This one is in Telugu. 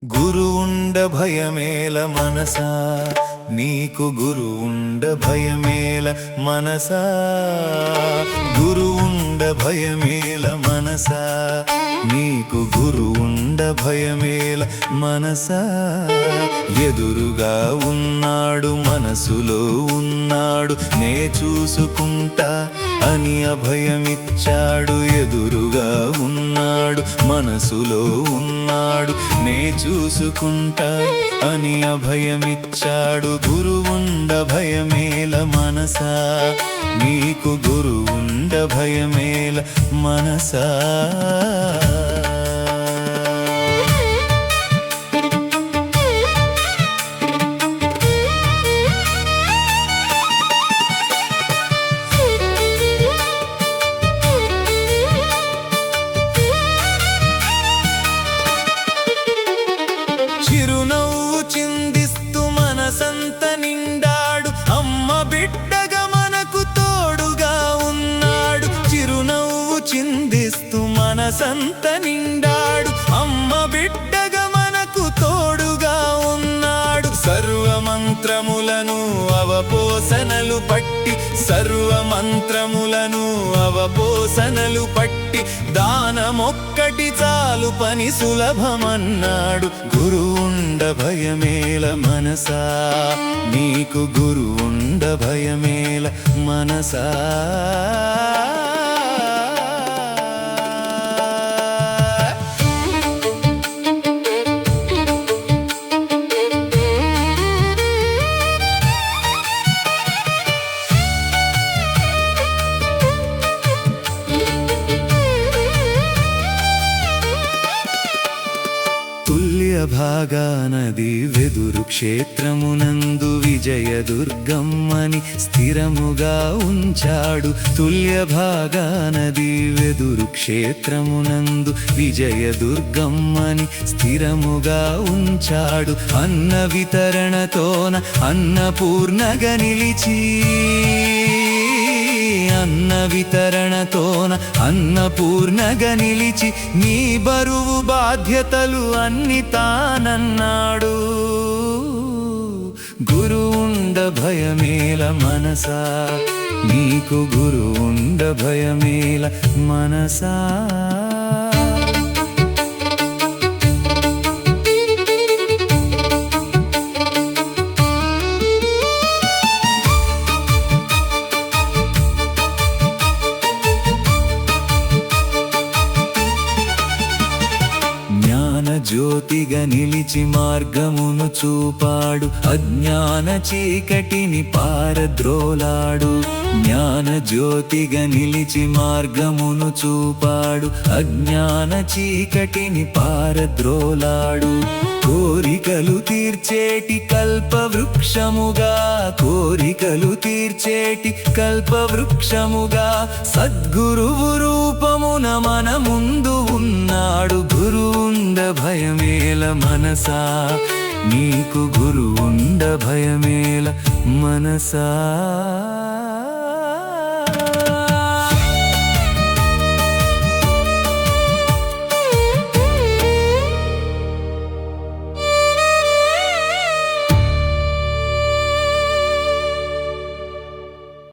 గురువుండ భయమేల మనసా, నీకు గురువుండ భయమేల మనసా. గురువుండ భయమేల మనసా, నీకు గురువుండ భయమేల మనసా. ఎదురుగా ఉన్నాడు, మనసులో ఉన్నాడు, నే చూసుకుంటా అని అభయమిచ్చాడు. ఎదురుగా ఉన్నాడు, మనసులో ఉన్నాడు, నే చూసుకుంటా అని అభయమిచ్చాడు. గురువుండ భయమేల మనసా, నీకు గురువుండ భయమేల మనసా. చిరునవ్వు చిందిస్తూ మనసంత నిండాడు, అమ్మ బిడ్డగా మనకు తోడుగా ఉన్నాడు. చిరునవ్వు చిందిస్తూ మనసంత నిండాడు, అమ్మ బిడ్డగా మనకు తోడుగా ఉన్నాడు. సర్వమంత్రములను అవపోసనలు పట్టి, సర్వమంత్రములను అవపోసనలు పట్టి, దానమొక్కటి చాలు పని సులభమన్నాడు. గురువుండ భయమేల మనసా, నీకు గురువుండ భయమేల మనసా. భాగానది వెదురు క్షేత్రమునందు విజయదుర్గమ్మని స్థిరముగా ఉంచాడు. తుల్య భాగానది వెదురు క్షేత్రమునందు విజయదుర్గమ్మని స్థిరముగా ఉంచాడు. అన్న వితరణతోన అన్నపూర్ణగా నిలిచి, అన్న వితరణతోన అన్నపూర్ణగా నిలిచి, నీ బరువు బాధ్యతలు అన్ని తానన్నాడు. గురువుండ భయమేల మనసా, నీకు గురువుండ భయమేల మనసా. జ్యోతిగా నిలిచి మార్గమును చూపాడు, అజ్ఞాన చీకటిని పారద్రోలాడు. జ్ఞాన జ్యోతిగా నిలిచి మార్గమును చూపాడు, అజ్ఞాన చీకటిని పారద్రోలాడు. కోరికలు తీర్చేటి కల్పవృక్షముగా, కోరికలు తీర్చేటి కల్పవృక్షముగా, సద్గురువు రూపమున మన ముందు ఉన్నాడు. గురువుండ భయమేల మనసా, నీకు గురువుండ భయమేల మనసా.